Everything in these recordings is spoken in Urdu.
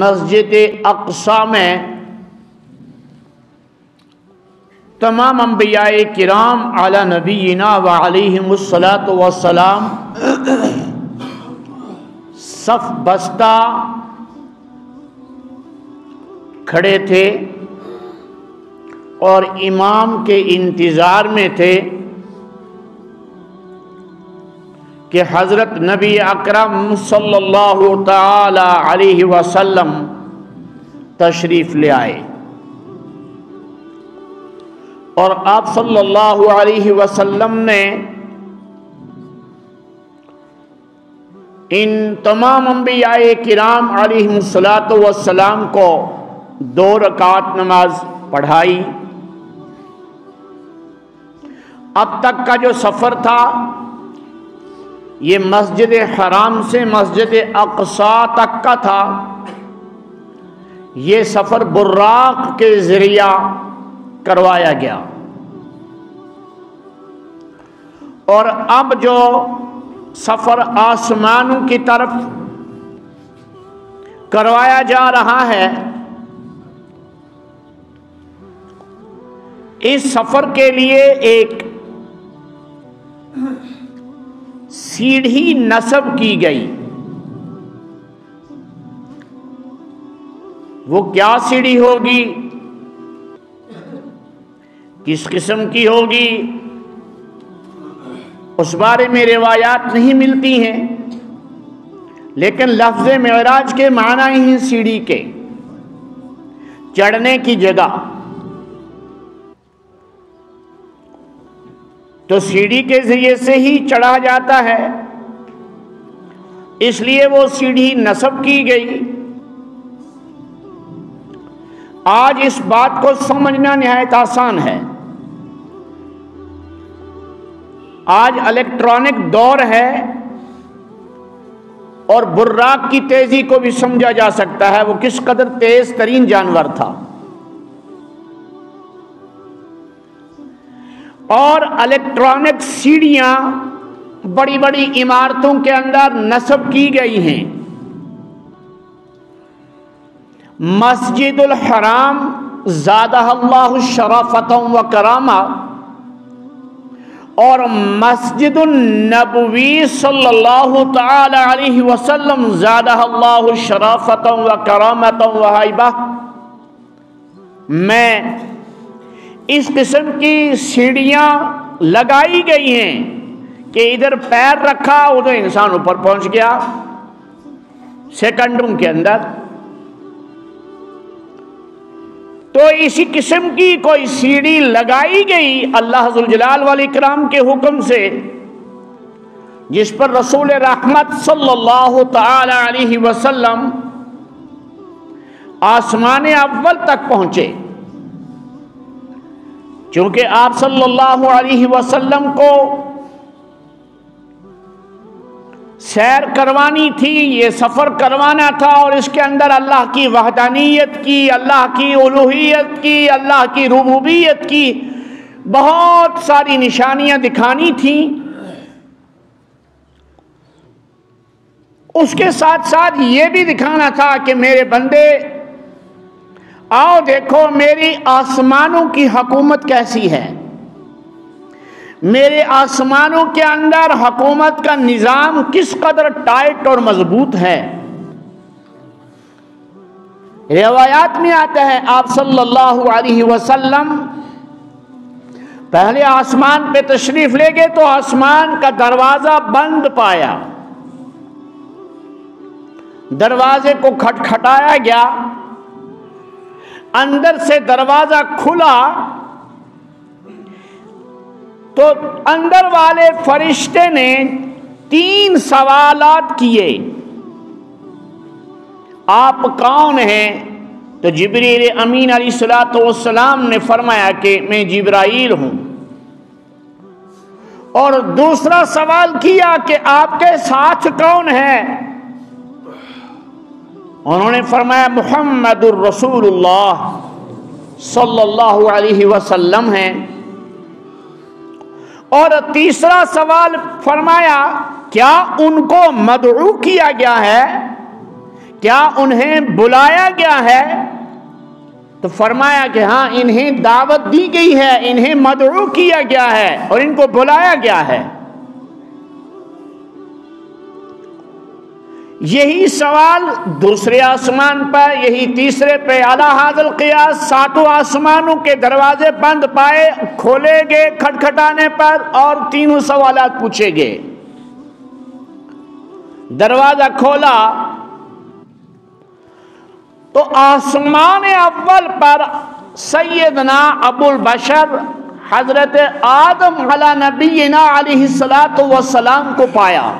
مسجد اقصی میں تمام انبیاء کرام علی نبینا و علیہم الصلاۃ والسلام صف بستہ کھڑے تھے اور امام کے انتظار میں تھے کہ حضرت نبی اکرم صلی اللہ تعالی علیہ وسلم تشریف لے آئے، اور آپ صلی اللہ علیہ وسلم نے ان تمام انبیاء کرام علیہم الصلاۃ والسلام کو 2 رکعت نماز پڑھائی۔ اب تک کا جو سفر تھا یہ مسجد حرام سے مسجد اقصی تک کا تھا، یہ سفر براق کے ذریعہ کروایا گیا، اور اب جو سفر آسمانوں کی طرف کروایا جا رہا ہے، اس سفر کے لیے ایک سیڑھی نصب کی گئی۔ وہ کیا سیڑھی ہوگی، کس قسم کی ہوگی، اس بارے میں روایات نہیں ملتی ہیں، لیکن لفظ معراج کے معنی ہی سیڑھی کے، چڑھنے کی جگہ۔ تو سیڑھی کے ذریعے سے ہی چڑھا جاتا ہے، اس لیے وہ سیڑھی نصب کی گئی۔ آج اس بات کو سمجھنا نہایت آسان ہے۔ آج الیکٹرانک دور ہے اور براق کی تیزی کو بھی سمجھا جا سکتا ہے، وہ کس قدر تیز ترین جانور تھا۔ اور الیکٹرانک سیڑھیاں بڑی بڑی عمارتوں کے اندر نصب کی گئی ہیں۔ مسجد الحرام زادہ اللہ شرافۃ و کرامہ اور مسجد النبوی صلی اللہ تعالی علیہ وسلم زادہ اللہ شرافۃ و کرامۃ و ہیبہ میں اس قسم کی سیڑھیاں لگائی گئی ہیں کہ ادھر پیر رکھا ادھر انسان اوپر پہنچ گیا سیکنڈوں کے اندر۔ تو اسی قسم کی کوئی سیڑھی لگائی گئی اللہ ذوالجلال والاکرام کے حکم سے، جس پر رسول رحمت صلی اللہ تعالی علیہ وسلم آسمان اول تک پہنچے۔ چونکہ آپ صلی اللہ علیہ وسلم کو سیر کروانی تھی، یہ سفر کروانا تھا، اور اس کے اندر اللہ کی وحدانیت کی، اللہ کی الوہیت کی، اللہ کی ربوبیت کی بہت ساری نشانیاں دکھانی تھیں۔ اس کے ساتھ ساتھ یہ بھی دکھانا تھا کہ میرے بندے آؤ دیکھو میری آسمانوں کی حکومت کیسی ہے، میرے آسمانوں کے اندر حکومت کا نظام کس قدر ٹائٹ اور مضبوط ہے۔ روایات میں آتا ہے آپ صلی اللہ علیہ وسلم پہلے آسمان پہ تشریف لے گئے تو آسمان کا دروازہ بند پایا، دروازے کو کھٹکھٹایا گیا، اندر سے دروازہ کھلا تو اندر والے فرشتے نے 3 سوالات کیے۔ آپ کون ہیں؟ تو جبریل امین علیہ الصلوۃ والسلام نے فرمایا کہ میں جبرائیل ہوں۔ اور دوسرا سوال کیا کہ آپ کے ساتھ کون ہے؟ انہوں نے فرمایا محمد الرسول اللہ صلی اللہ علیہ وسلم ہیں۔ اور تیسرا سوال فرمایا کیا ان کو مدعو کیا گیا ہے، کیا انہیں بلایا گیا ہے؟ تو فرمایا کہ ہاں انہیں دعوت دی گئی ہے، انہیں مدعو کیا گیا ہے اور ان کو بلایا گیا ہے۔ یہی سوال دوسرے آسمان پر، یہی تیسرے پہ، اعلیٰ حاضر القیاس، ساتوں آسمانوں کے دروازے بند پائے، کھولے گئے کھٹکھٹانے پر اور تینوں سوالات پوچھے گئے۔ دروازہ کھولا تو آسمان اول پر سیدنا ابو البشر حضرت آدم علی نبینا علیہ السلام کو پایا،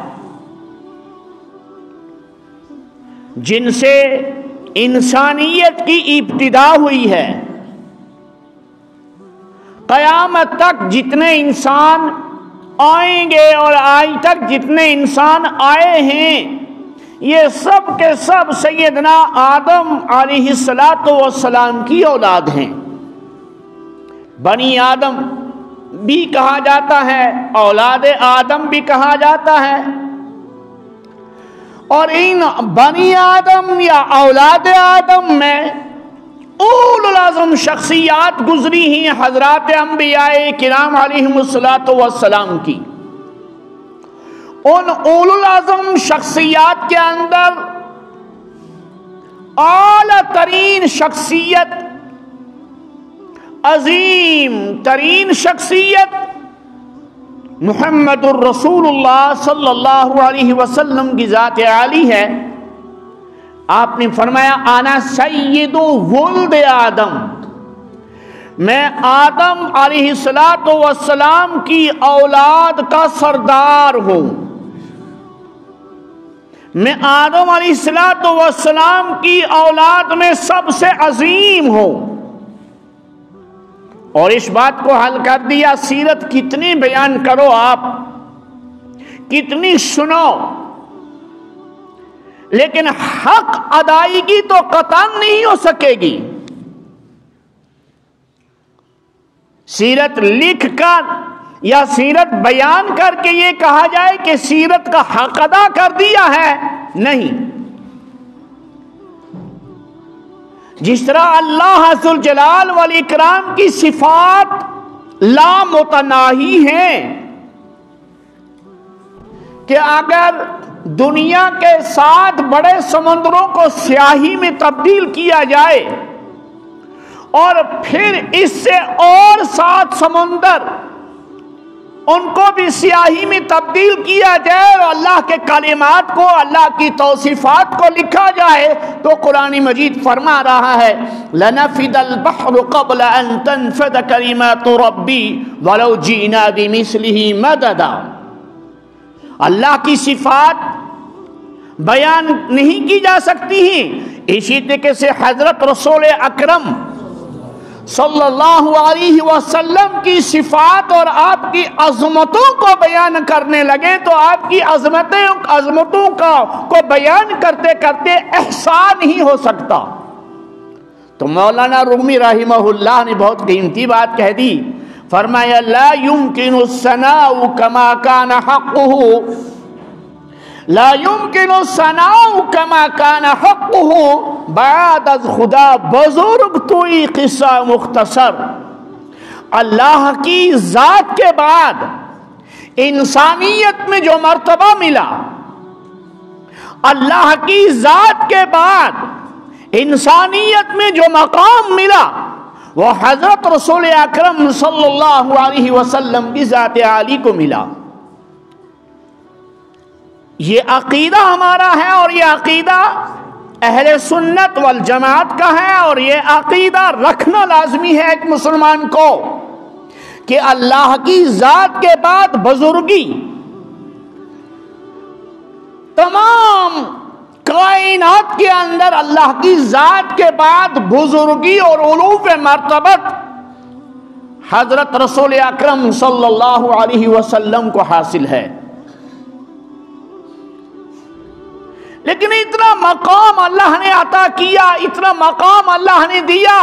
جن سے انسانیت کی ابتدا ہوئی ہے۔ قیامت تک جتنے انسان آئیں گے اور آج تک جتنے انسان آئے ہیں، یہ سب کے سب سیدنا آدم علیہ السلام کی اولاد ہیں۔ بنی آدم بھی کہا جاتا ہے، اولاد آدم بھی کہا جاتا ہے، اور ان بنی آدم یا اولاد آدم میں اول العظم شخصیات گزری ہیں حضرات انبیاء کرام علیہم السلام کی۔ ان اول العظم شخصیات کے اندر اعلیٰ ترین شخصیت، عظیم ترین شخصیت محمد الرسول اللہ صلی اللہ علیہ وسلم کی ذات عالی ہے۔ آپ نے فرمایا انا سید ولد آدم، میں آدم علیہ السلام کی اولاد کا سردار ہوں، میں آدم علیہ السلام کی اولاد میں سب سے عظیم ہوں۔ اور اس بات کو حل کر دیا، سیرت کتنی بیان کرو آپ، کتنی سنو، لیکن حق ادائیگی تو قطعاً نہیں ہو سکے گی۔ سیرت لکھ کر یا سیرت بیان کر کے یہ کہا جائے کہ سیرت کا حق ادا کر دیا ہے، نہیں۔ جس طرح اللہ ذوالجلال والاکرام کی صفات لامتناہی ہیں کہ اگر دنیا کے 7 بڑے سمندروں کو سیاہی میں تبدیل کیا جائے اور پھر اس سے اور 7 سمندر ان کو بھی سیاہی میں تبدیل کیا جائے اور اللہ کے کلمات کو، اللہ کی توصیفات کو لکھا جائے، تو قرآن مجید فرما رہا ہے لَنَفِدَ الْبَحْرُ قَبْلَ أَن تَنفَدَ كَلِمَاتُ رَبِّي وَلَوْ جِئْنَا بِمِثْلِهِ مَدَدًا۔ اللہ کی صفات بیان نہیں کی جا سکتی ہیں، اسی طریقے سے حضرت رسول اکرم صلی اللہ علیہ وسلم کی صفات اور آپ کی عظمتوں کو بیان کرنے لگے تو آپ کی عظمتوں کو بیان کرتے کرتے احسان ہی ہو سکتا۔ تو مولانا رومی رحمہ اللہ نے بہت قیمتی بات کہہ دی، فرمایا لا يمكن الثناء كما كان حقه، لا يمكن الثناء كما كان حقه بعد از خدا بزرگ توئی قصہ مختصر۔ اللہ کی ذات کے بعد انسانیت میں جو مرتبہ ملا، اللہ کی ذات کے بعد انسانیت میں جو مقام ملا، وہ حضرت رسول اکرم صلی اللہ علیہ وسلم کی ذات عالی کو ملا۔ یہ عقیدہ ہمارا ہے اور یہ عقیدہ اہل سنت والجماعت کا ہے، اور یہ عقیدہ رکھنا لازمی ہے ایک مسلمان کو کہ اللہ کی ذات کے بعد بزرگی، تمام کائنات کے اندر اللہ کی ذات کے بعد بزرگی اور علو مرتبت حضرت رسول اکرم صلی اللہ علیہ وسلم کو حاصل ہے۔ لیکن اتنا مقام اللہ نے عطا کیا، اتنا مقام اللہ نے دیا،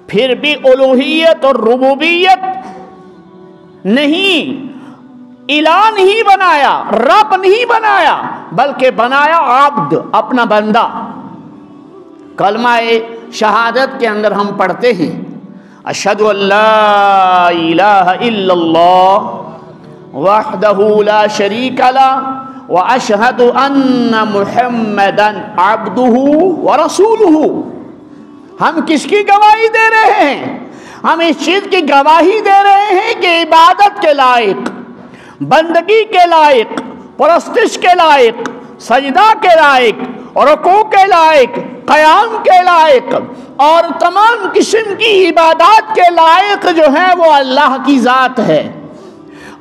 پھر بھی الوہیت اور ربوبیت نہیں، الہ نہیں بنایا، رب نہیں بنایا، بلکہ بنایا عبد، اپنا بندہ۔ کلمہ شہادت کے اندر ہم پڑھتے ہیں اشہد ان لا الہ الا اللہ وحدہ لا شریک لہ واشہد ان محمدا عبدہ ورسولہ۔ ہم کس کی گواہی دے رہے ہیں؟ ہم اس چیز کی گواہی دے رہے ہیں کہ عبادت کے لائق، بندگی کے لائق، پرستش کے لائق، سجدہ کے لائق، رکوع کے لائق، قیام کے لائق اور تمام قسم کی عبادات کے لائق جو ہے وہ اللہ کی ذات ہے۔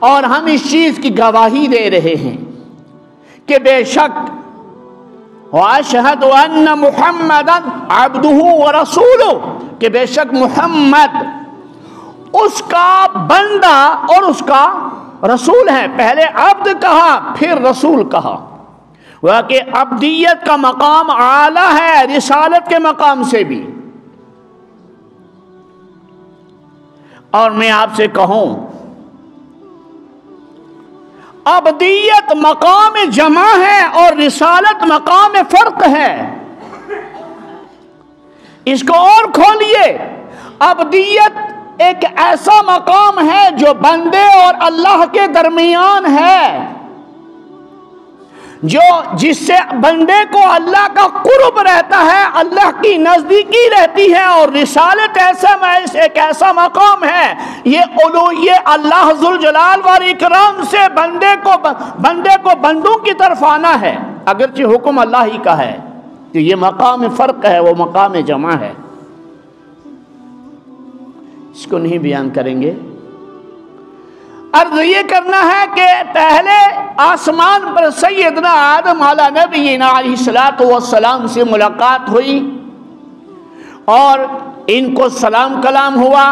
اور ہم اس چیز کی گواہی دے رہے ہیں کہ بے شک وَأَشْهَدُ أَنَّ مُحَمَّدًا عَبْدُهُ وَرَسُولُهُ، کہ بے شک محمد اس کا بندہ اور اس کا رسول ہے۔ پہلے عبد کہا پھر رسول کہا، وہ کہ عبدیت کا مقام اعلیٰ ہے رسالت کے مقام سے بھی۔ اور میں آپ سے کہوں عبدیت مقام جمع ہے اور رسالت مقام فرق ہے۔ اس کو اور کھولیے، عبدیت ایک ایسا مقام ہے جو بندے اور اللہ کے درمیان ہے، جس سے بندے کو اللہ کا قرب رہتا ہے، اللہ کی نزدیکی رہتی ہے۔ اور رسالت ایک ایسا مقام ہے، یہ اللہ ذوالجلال والاکرام سے بندے کو بندوں کی طرف آنا ہے، اگرچہ حکم اللہ ہی کا ہے۔ تو یہ مقام فرق ہے، وہ مقام جمع ہے، اس کو نہیں بیان کریں گے۔ عرض یہ کرنا ہے کہ پہلے آسمان پر سیدنا آدم علیہ نبینا علیہ السلام سے ملاقات ہوئی اور ان کو سلام کلام ہوا۔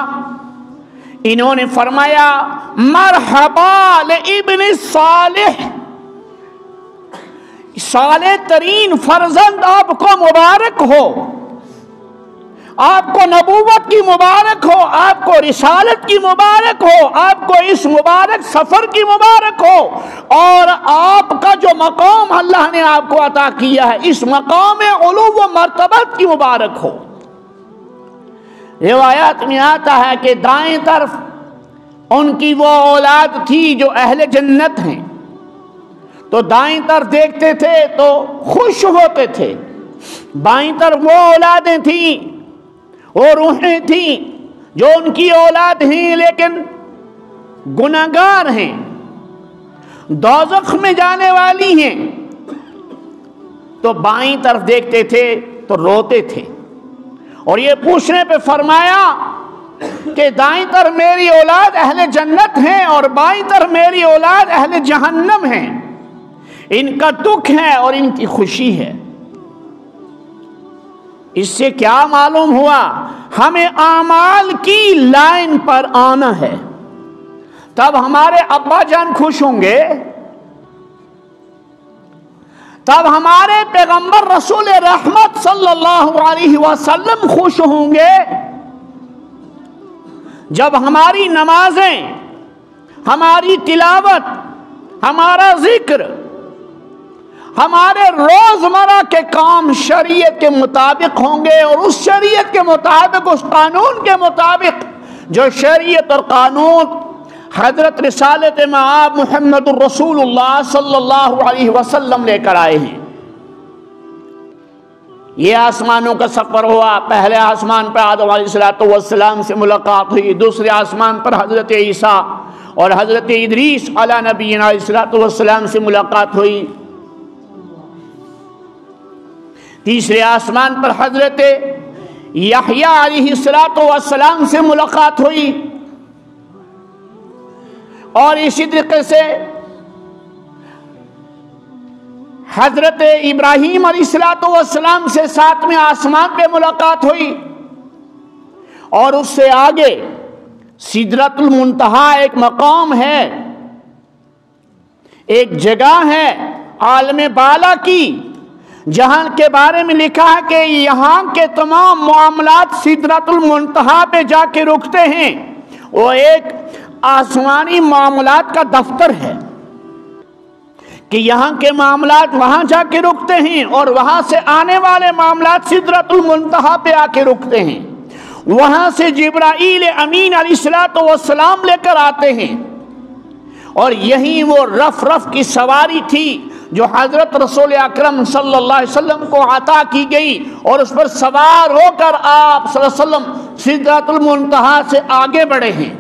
انہوں نے فرمایا مرحبا لابن الصالح، صالح ترین فرزند آپ کو مبارک ہو، آپ کو نبوت کی مبارک ہو، آپ کو رسالت کی مبارک ہو، آپ کو اس مبارک سفر کی مبارک ہو، اور آپ کا جو مقام اللہ نے آپ کو عطا کیا ہے اس مقام علو و مرتبت کی مبارک ہو۔ روایات میں آتا ہے کہ دائیں طرف ان کی وہ اولاد تھی جو اہل جنت ہیں، تو دائیں طرف دیکھتے تھے تو خوش ہوتے تھے، بائیں طرف وہ اولادیں تھیں، وہ روحیں تھیں جو ان کی اولاد ہیں لیکن گناہگار ہیں، دوزخ میں جانے والی ہیں، تو بائیں طرف دیکھتے تھے تو روتے تھے۔ اور یہ پوچھنے پہ فرمایا کہ دائیں طرف میری اولاد اہل جنت ہیں اور بائیں طرف میری اولاد اہل جہنم ہیں، ان کا دکھ ہے اور ان کی خوشی ہے۔ اس سے کیا معلوم ہوا؟ ہمیں اعمال کی لائن پر آنا ہے، تب ہمارے ابا جان خوش ہوں گے، تب ہمارے پیغمبر رسول رحمت صلی اللہ علیہ وسلم خوش ہوں گے، جب ہماری نمازیں، ہماری تلاوت، ہمارا ذکر، ہمارے روزمرہ کے کام شریعت کے مطابق ہوں گے، اور اس شریعت کے مطابق، اس قانون کے مطابق جو شریعت اور قانون حضرت رسالت مآب محمد الرسول اللہ صلی اللہ علیہ وسلم لے کر آئے ہیں۔ یہ آسمانوں کا سفر ہوا، پہلے آسمان پر آدم علیہ السلام سے ملاقات ہوئی، دوسرے آسمان پر حضرت عیسیٰ اور حضرت ادریس علیہ نبینا علیہ السلام سے ملاقات ہوئی، تیسرے آسمان پر حضرت یحییٰ علیہ السلام سے ملاقات ہوئی، اور اسی طریقے سے حضرت ابراہیم علیہ السلام سے ساتویں آسمان پہ ملاقات ہوئی، اور اس سے آگے سدرۃ المنتہا ایک مقام ہے، ایک جگہ ہے عالم بالا کی، جہاں کے بارے میں لکھا ہے کہ یہاں کے تمام معاملات سدرۃ المنتہا پہ جا کے رکتے ہیں۔ وہ ایک آسمانی معاملات کا دفتر ہے کہ یہاں کے معاملات وہاں جا کے رکتے ہیں اور وہاں سے آنے والے معاملات سدرۃ المنتہا پہ آ کے رکتے ہیں، وہاں سے جبرائیل امین علیہ السلام لے کر آتے ہیں، اور یہی وہ رف کی سواری تھی جو حضرت رسول اکرم صلی اللہ علیہ وسلم کو عطا کی گئی، اور اس پر سوار ہو کر آپ صلی اللہ علیہ وسلم سدرۃ المنتہا سے آگے بڑھے ہیں،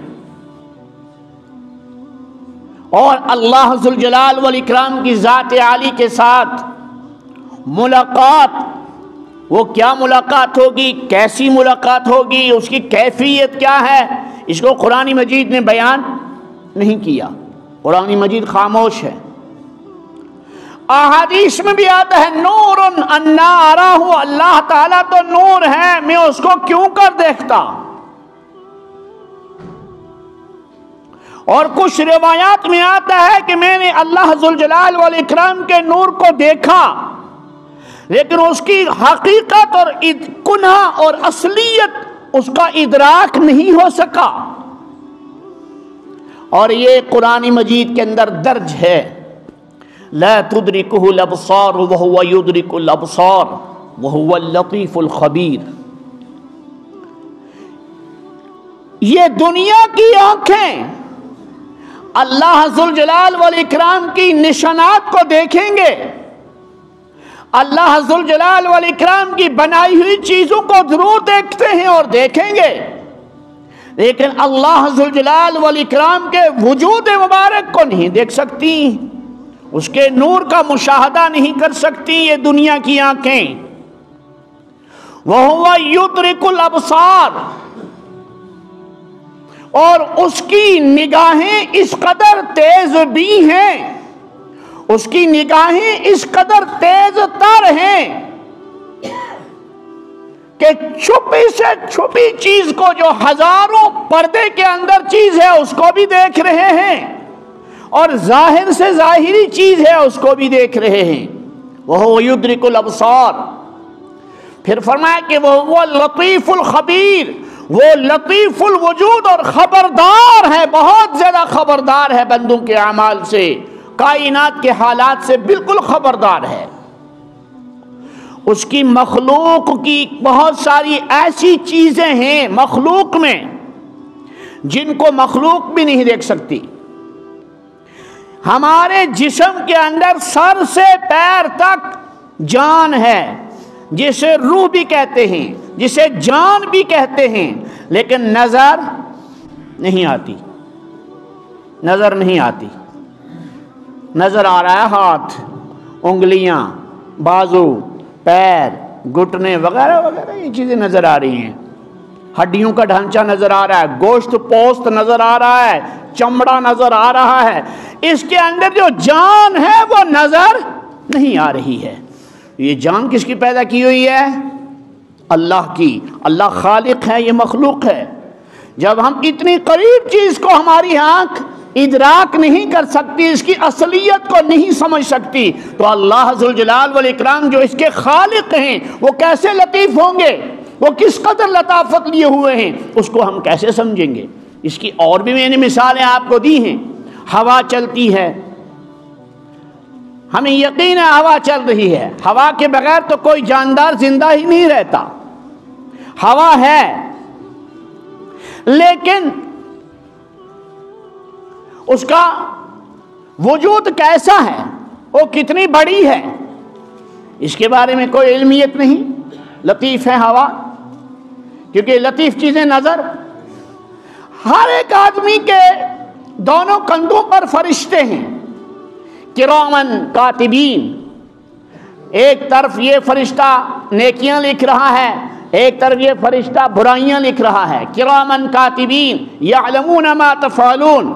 اور اللہ ذوالجلال والاکرام کی ذات عالی کے ساتھ ملاقات، وہ کیا ملاقات ہوگی، کیسی ملاقات ہوگی، اس کی کیفیت کیا ہے، اس کو قرآن مجید نے بیان نہیں کیا، قرآن مجید خاموش ہے۔ احادیث میں بھی آتا ہے نور انا اراہ، اللہ تعالیٰ تو نور ہے، میں اس کو کیوں کر دیکھتا۔ اور کچھ روایات میں آتا ہے کہ میں نے اللہ ذوالجلال والاکرام کے نور کو دیکھا، لیکن اس کی حقیقت اور کنہ اور اصلیت اس کا ادراک نہیں ہو سکا، اور یہ قرآن مجید کے اندر درج ہے، لا تدرکہ الابصار وہو یدرک الابصار وہو اللطیف الخبیر۔ یہ دنیا کی آنکھیں اللہ ذوالجلال والاکرام کی نشانات کو دیکھیں گے، اللہ ذوالجلال والاکرام کی بنائی ہوئی چیزوں کو ضرور دیکھتے ہیں اور دیکھیں گے، لیکن اللہ ذوالجلال والاکرام کے وجود مبارک کو نہیں دیکھ سکتی، اس کے نور کا مشاہدہ نہیں کر سکتی یہ دنیا کی آنکھیں۔ وَهُوَ يُدْرِكُ الْأَبْصَارَ، اور اس کی نگاہیں اس قدر تیز بھی ہیں، اس کی نگاہیں اس قدر تیز تر ہیں کہ چھپی سے چھپی چیز کو، جو ہزاروں پردے کے اندر چیز ہے اس کو بھی دیکھ رہے ہیں، اور ظاہر سے ظاہری چیز ہے اس کو بھی دیکھ رہے ہیں۔ وہ یدرک الابصار، پھر فرمایا کہ وہ لطیف الخبیر، وہ لطیف الوجود اور خبردار ہے، بہت زیادہ خبردار ہے بندوں کے اعمال سے، کائنات کے حالات سے بالکل خبردار ہے۔ اس کی مخلوق کی بہت ساری ایسی چیزیں ہیں مخلوق میں جن کو مخلوق بھی نہیں دیکھ سکتی۔ ہمارے جسم کے اندر سر سے پیر تک جان ہے، جسے روح بھی کہتے ہیں، جسے جان بھی کہتے ہیں، لیکن نظر نہیں آتی، نظر نہیں آتی۔ نظر آ رہا ہے ہاتھ، انگلیاں، بازو، پیر، گھٹنے وغیرہ وغیرہ، یہ چیزیں نظر آ رہی ہیں، ہڈیوں کا ڈھانچہ نظر آ رہا ہے، گوشت پوست نظر آ رہا ہے، چمڑا نظر آ رہا ہے، اس کے اندر جو جان ہے وہ نظر نہیں آ رہی ہے۔ یہ جان کس کی پیدا کی ہوئی ہے؟ اللہ کی۔ اللہ خالق ہے، یہ مخلوق ہے۔ جب ہم اتنی قریب چیز کو ہماری آنکھ ادراک نہیں کر سکتی، اس کی اصلیت کو نہیں سمجھ سکتی، تو اللہ ذوالجلال والاکرام جو اس کے خالق ہیں وہ کیسے لطیف ہوں گے، وہ کس قدر لطافت لیے ہوئے ہیں، اس کو ہم کیسے سمجھیں گے؟ اس کی اور بھی میں نے مثالیں آپ کو دی ہیں۔ ہوا چلتی ہے، ہمیں یقین ہے ہوا چل رہی ہے، ہوا کے بغیر تو کوئی جاندار زندہ ہی نہیں رہتا، ہوا ہے، لیکن اس کا وجود کیسا ہے، وہ کتنی بڑی ہے، اس کے بارے میں کوئی علمیت نہیں۔ لطیف ہے ہوا، کیونکہ لطیف چیزیں نظر، ہر ایک آدمی کے دونوں کندھوں پر فرشتے ہیں، کرامن کاتبین، ایک طرف یہ فرشتہ نیکیاں لکھ رہا ہے، ایک طرف یہ فرشتہ برائیاں لکھ رہا ہے۔ کرامن کاتبین یعلمون ما تفعلون،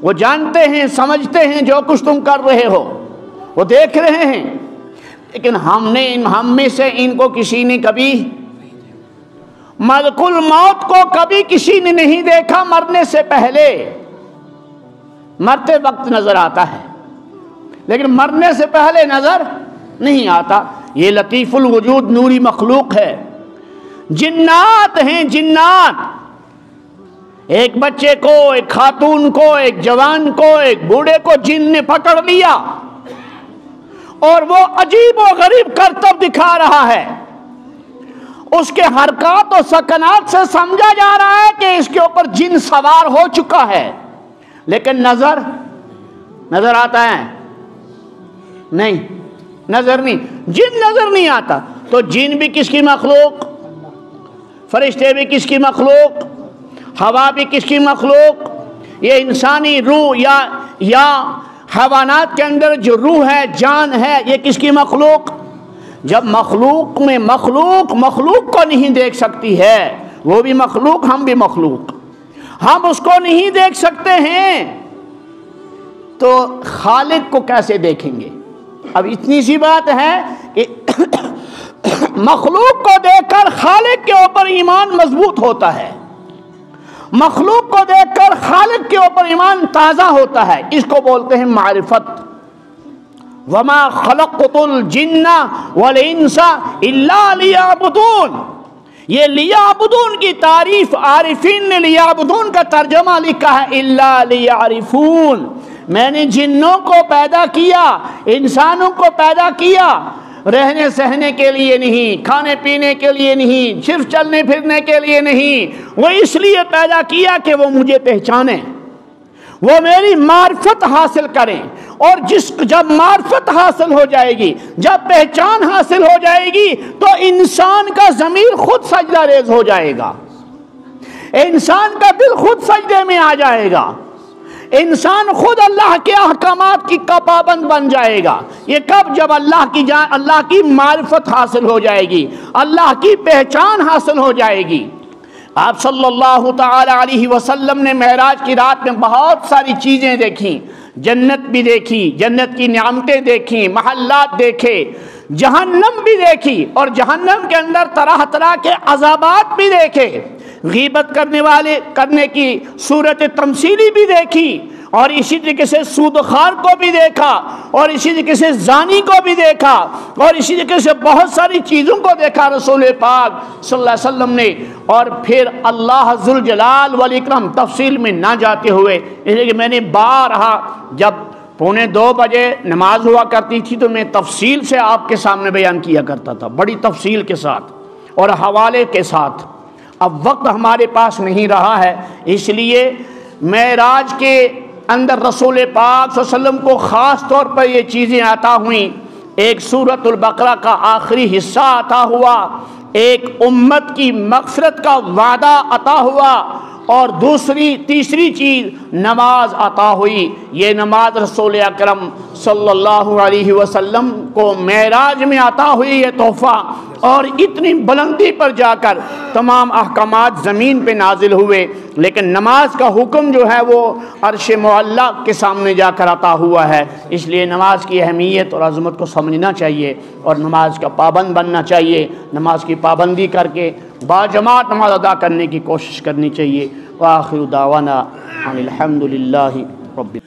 وہ جانتے ہیں، سمجھتے ہیں جو کچھ تم کر رہے ہو، وہ دیکھ رہے ہیں، لیکن ہم میں سے ان کو کسی نے کبھی، ملک الموت کو کبھی کسی نے نہیں دیکھا مرنے سے پہلے، مرتے وقت نظر آتا ہے لیکن مرنے سے پہلے نظر نہیں آتا۔ یہ لطیف الوجود نوری مخلوق ہے۔ جنات ہیں، جنات، ایک بچے کو، ایک خاتون کو، ایک جوان کو، ایک بوڑھے کو جن نے پکڑ لیا اور وہ عجیب و غریب کرتب دکھا رہا ہے. اس کے حرکات و سکنات سے سمجھا جا رہا ہے کہ اس کے اوپر جن سوار ہو چکا ہے، لیکن نظر آتا ہے نہیں، نظر نہیں، جن نظر نہیں آتا. تو جن بھی کس کی مخلوق، فرشتے بھی کس کی مخلوق، ہوا بھی کس کی مخلوق، یہ انسانی روح یا حیوانات کے اندر جو روح ہے، جان ہے، یہ کس کی مخلوق. جب مخلوق میں مخلوق کو نہیں دیکھ سکتی ہے، وہ بھی مخلوق، ہم بھی مخلوق، ہم اس کو نہیں دیکھ سکتے ہیں تو خالق کو کیسے دیکھیں گے. اب اتنی سی بات ہے کہ مخلوق کو دیکھ کر خالق کے اوپر ایمان مضبوط ہوتا ہے، مخلوق کو دیکھ کر خالق کے اوپر ایمان تازہ ہوتا ہے. اس کو بولتے ہیں معرفت. وما خلقت الجن والانس الا لیعبدون. یہ لیعبدون کی تعریف عارفین نے لیعبدون کا ترجمہ لکھا ہے الا لیعرفون. میں نے جنوں کو پیدا کیا، انسانوں کو پیدا کیا رہنے سہنے کے لیے نہیں، کھانے پینے کے لیے نہیں، صرف چلنے پھرنے کے لیے نہیں. وہ اس لیے پیدا کیا کہ وہ مجھے پہچانیں، وہ میری معرفت حاصل کریں. اور جب معرفت حاصل ہو جائے گی، جب پہچان حاصل ہو جائے گی، تو انسان کا ضمیر خود سجدہ ریز ہو جائے گا، انسان کا دل خود سجدے میں آ جائے گا، انسان خود اللہ کے احکامات کا پابند بن جائے گا. یہ کب؟ جب اللہ کی معرفت حاصل ہو جائے گی، اللہ کی پہچان حاصل ہو جائے گی. آپ صلی اللہ تعالی علیہ وسلم نے معراج کی رات میں بہت ساری چیزیں دیکھیں، جنت بھی دیکھی، جنت کی نعمتیں دیکھیں، محلات دیکھے، جہنم بھی دیکھی، اور جہنم کے اندر طرح طرح کے عذابات بھی دیکھے، غیبت کرنے کی صورت تمثیلی بھی دیکھی، اور اسی طریقے سے سودخوار کو بھی دیکھا، اور اسی طریقے سے زانی کو بھی دیکھا، اور اسی طریقے سے بہت ساری چیزوں کو دیکھا رسول پاک صلی اللہ علیہ وسلم نے. اور پھر اللہ ذوالجلال والاکرام تفصیل میں نہ جاتے ہوئے، اس لیے کہ میں نے بارہا جب 1:45 بجے نماز ہوا کرتی تھی تو میں تفصیل سے آپ کے سامنے بیان کیا کرتا تھا، بڑی تفصیل کے ساتھ اور حوالے کے ساتھ. اب وقت ہمارے پاس نہیں رہا ہے، اس لیے معراج کے اندر رسول پاک صلی اللہ علیہ وسلم کو خاص طور پر یہ چیزیں عطا ہوئیں. ایک سورۃ البقرہ کا آخری حصہ عطا ہوا، ایک امت کی مغفرت کا وعدہ عطا ہوا، اور تیسری چیز نماز عطا ہوئی. یہ نماز رسول اکرم صلی اللہ علیہ وسلم کو معراج میں عطا ہوئی یہ تحفہ، اور اتنی بلندی پر جا کر تمام احکامات زمین پہ نازل ہوئے، لیکن نماز کا حکم جو ہے وہ عرش معلیٰ کے سامنے جا کر عطا ہوا ہے. اس لیے نماز کی اہمیت اور عظمت کو سمجھنا چاہیے اور نماز کا پابند بننا چاہیے. نماز کی پابندی کر کے باجماعت نماز ادا کرنے کی کوشش کرنی چاہیے. وآخر دعوانا ان الحمد للہ رب